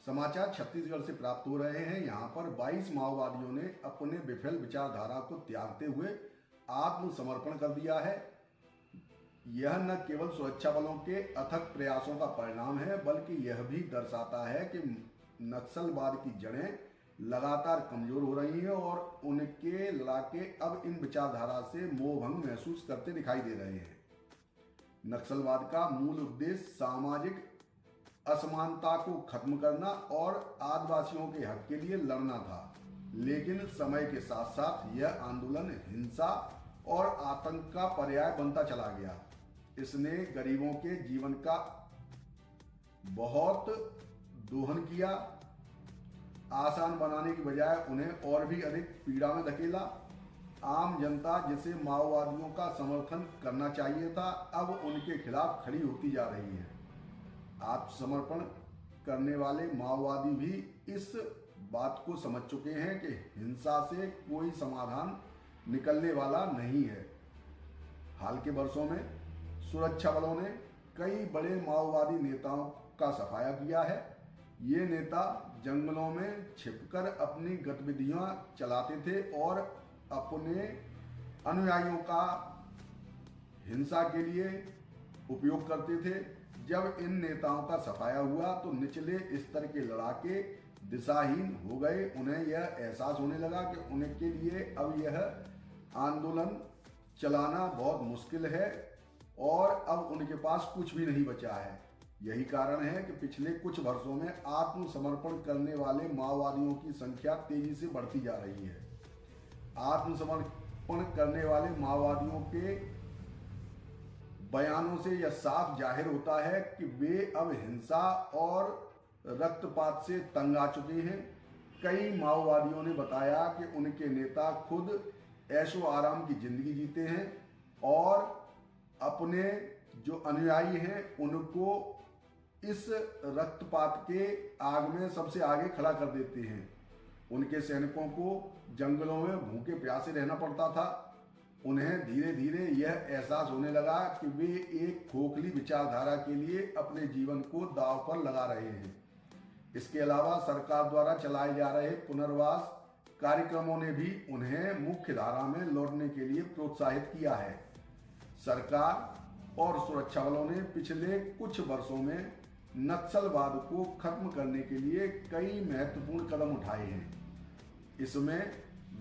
समाचार छत्तीसगढ़ से प्राप्त हो रहे हैं। यहां पर 22 माओवादियों ने अपने विफल विचारधारा को त्यागते हुए आत्मसमर्पण कर दिया है। यह न केवल सुरक्षा बलों के अथक प्रयासों का परिणाम है, बल्कि यह भी दर्शाता है कि नक्सलवाद की जड़ें लगातार कमजोर हो रही हैं और उनके लड़ाके अब इन विचारधारा से मोहभंग महसूस करते दिखाई दे रहे हैं। नक्सलवाद का मूल उद्देश्य सामाजिक असमानता को खत्म करना और आदिवासियों के हक के लिए लड़ना था, लेकिन समय के साथ साथ यह आंदोलन हिंसा और आतंक का पर्याय बनता चला गया। इसने गरीबों के जीवन का बहुत दोहन किया, आसान बनाने की बजाय उन्हें और भी अधिक पीड़ा में धकेला। आम जनता जिसे माओवादियों का समर्थन करना चाहिए था, अब उनके खिलाफ खड़ी होती जा रही है। आत्मसमर्पण करने वाले माओवादी भी इस बात को समझ चुके हैं कि हिंसा से कोई समाधान निकलने वाला नहीं है। हाल के वर्षों में सुरक्षा बलों ने कई बड़े माओवादी नेताओं का सफाया किया है। ये नेता जंगलों में छिपकर अपनी गतिविधियां चलाते थे और अपने अनुयायियों का हिंसा के लिए उपयोग करते थे। जब इन नेताओं का सफाया हुआ तो निचले स्तर के लड़ाके दिशाहीन हो गए। उन्हें यह एहसास होने लगा कि उनके लिए अब यह आंदोलन चलाना बहुत मुश्किल है और अब उनके पास कुछ भी नहीं बचा है। यही कारण है कि पिछले कुछ वर्षों में आत्मसमर्पण करने वाले माओवादियों की संख्या तेजी से बढ़ती जा रही है। आत्मसमर्पण करने वाले माओवादियों के बयानों से यह साफ जाहिर होता है कि वे अब हिंसा और रक्तपात से तंग आ चुके हैं। कई माओवादियों ने बताया कि उनके नेता खुद ऐशो आराम की जिंदगी जीते हैं और अपने जो अनुयायी हैं उनको इस रक्तपात के आग में सबसे आगे खड़ा कर देते हैं। उनके सैनिकों को जंगलों में भूखे प्यासे रहना पड़ता था। उन्हें धीरे धीरे यह एहसास होने लगा कि वे एक खोखली विचारधारा के लिए अपने जीवन को दांव पर लगा रहे हैं। इसके अलावा सरकार द्वारा चलाए जा रहे पुनर्वास कार्यक्रमों ने भी उन्हें मुख्य धारा में लौटने के लिए प्रोत्साहित किया है। सरकार और सुरक्षा बलों ने पिछले कुछ वर्षों में नक्सलवाद को खत्म करने के लिए कई महत्वपूर्ण कदम उठाए हैं। इसमें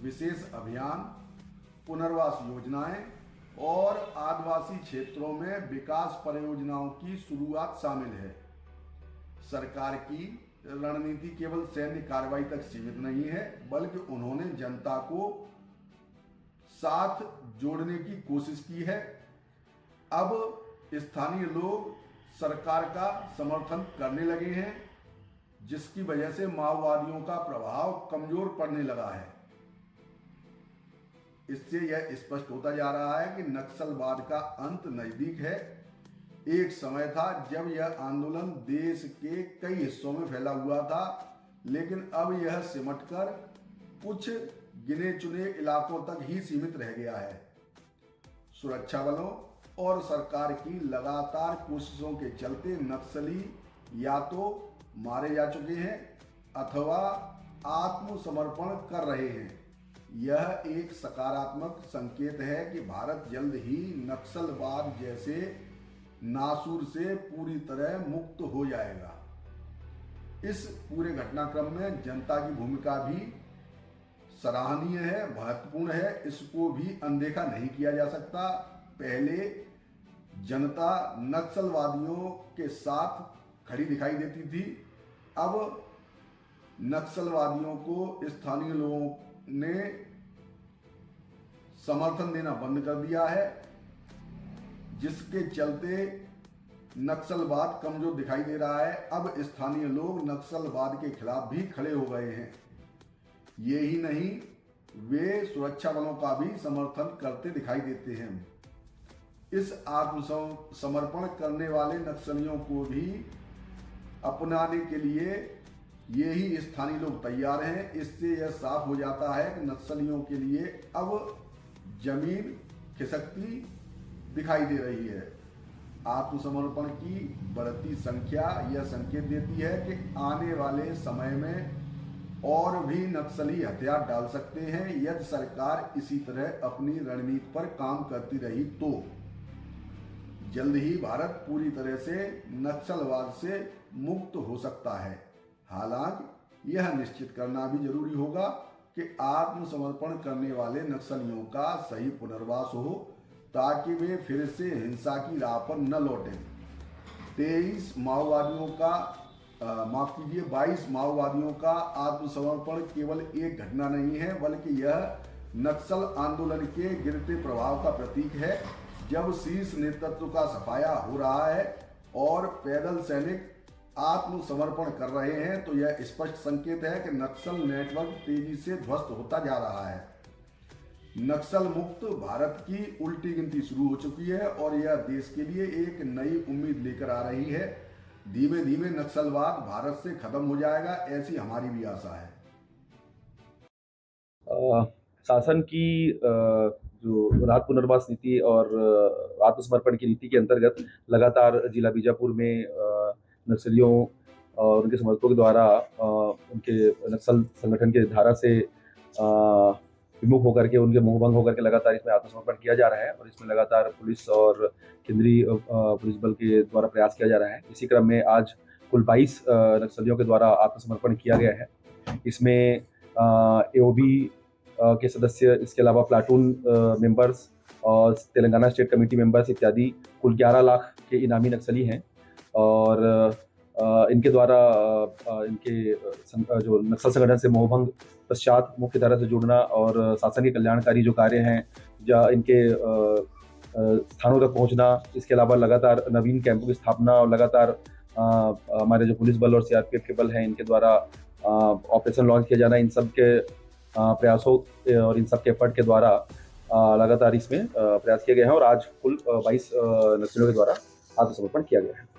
विशेष अभियान, पुनर्वास योजनाएं और आदिवासी क्षेत्रों में विकास परियोजनाओं की शुरुआत शामिल है। सरकार की रणनीति केवल सैन्य कार्रवाई तक सीमित नहीं है, बल्कि उन्होंने जनता को साथ जोड़ने की कोशिश की है। अब स्थानीय लोग सरकार का समर्थन करने लगे हैं, जिसकी वजह से माओवादियों का प्रभाव कमजोर पड़ने लगा है। इससे यह स्पष्ट होता जा रहा है कि नक्सलवाद का अंत नजदीक है। एक समय था जब यह आंदोलन देश के कई हिस्सों में फैला हुआ था, लेकिन अब यह सिमटकर कुछ गिने चुने इलाकों तक ही सीमित रह गया है। सुरक्षा बलों और सरकार की लगातार कोशिशों के चलते नक्सली या तो मारे जा चुके हैं अथवा आत्मसमर्पण कर रहे हैं। यह एक सकारात्मक संकेत है कि भारत जल्द ही नक्सलवाद जैसे नासूर से पूरी तरह मुक्त हो जाएगा। इस पूरे घटनाक्रम में जनता की भूमिका भी सराहनीय है, महत्वपूर्ण है। इसको भी अनदेखा नहीं किया जा सकता। पहले जनता नक्सलवादियों के साथ खड़ी दिखाई देती थी, अब नक्सलवादियों को स्थानीय लोगों ने समर्थन देना बंद कर दिया है, जिसके चलते नक्सलवाद कमजोर दिखाई दे रहा है। अब स्थानीय लोग नक्सलवाद के खिलाफ भी खड़े हो गए हैं। ये ही नहीं, वे सुरक्षा बलों का भी समर्थन करते दिखाई देते हैं। इस आत्मसमर्पण करने वाले नक्सलियों को भी अपनाने के लिए ये ही स्थानीय लोग तैयार हैं। इससे यह साफ हो जाता है कि नक्सलियों के लिए अब जमीन खिसकती दिखाई दे रही है। आत्मसमर्पण की बढ़ती संख्या यह संकेत देती है कि आने वाले समय में और भी नक्सली हथियार डाल सकते हैं यदि सरकार इसी तरह अपनी रणनीति पर काम करती रही तो। जल्द ही भारत पूरी तरह से नक्सलवाद से मुक्त हो सकता है। हालांकि यह निश्चित करना भी जरूरी होगा कि आत्मसमर्पण करने वाले नक्सलियों का सही पुनर्वास हो ताकि वे फिर से हिंसा की राह पर न लौटें। 22 माओवादियों का आत्मसमर्पण केवल एक घटना नहीं है बल्कि यह नक्सल आंदोलन के गिरते प्रभाव का प्रतीक है। जब शीर्ष नेतृत्व का सफाया हो रहा है और पैदल सैनिक आत्मसमर्पण कर रहे हैं तो यह स्पष्ट संकेत है कि नक्सल नेटवर्क तेजी से ध्वस्त होता जा रहा है। नक्सल मुक्त भारत की उल्टी गिनती शुरू हो चुकी है और यह देश के लिए एक नई उम्मीद लेकर आ रही है। धीमे धीमे नक्सलवाद भारत से खत्म हो जाएगा, ऐसी हमारी भी आशा है। शासन की जो रात पुनर्वास नीति और आत्मसमर्पण की नीति के अंतर्गत लगातार जिला बीजापुर में नक्सलियों और उनके समर्थकों के द्वारा उनके नक्सल संगठन के धारा से विमुख होकर के उनके मोहभंग होकर के लगातार इसमें आत्मसमर्पण किया जा रहा है और इसमें लगातार पुलिस और केंद्रीय पुलिस बल के द्वारा प्रयास किया जा रहा है। इसी क्रम में आज कुल 22 नक्सलियों के द्वारा आत्मसमर्पण किया गया है। इसमें एओबी के सदस्य, इसके अलावा प्लाटून मेंबर्स और तेलंगाना स्टेट कमेटी मेंबर्स इत्यादि कुल 11 लाख के इनामी नक्सली हैं और इनके द्वारा इनके जो नक्सल संगठन से मोहभंग पश्चात मुख्य धारा से जुड़ना और शासन के कल्याणकारी जो कार्य हैं या इनके स्थानों तक पहुंचना, इसके अलावा लगातार नवीन कैंपों की स्थापना और लगातार हमारे जो पुलिस बल और सीआरपीएफ के बल हैं इनके द्वारा ऑपरेशन लॉन्च किया जाना, इन सब के प्रयासों और इन सब के एफर्ट के द्वारा लगातार इसमें प्रयास किया गया है और आज कुल 22 नक्सलियों के द्वारा आत्मसमर्पण किया गया है।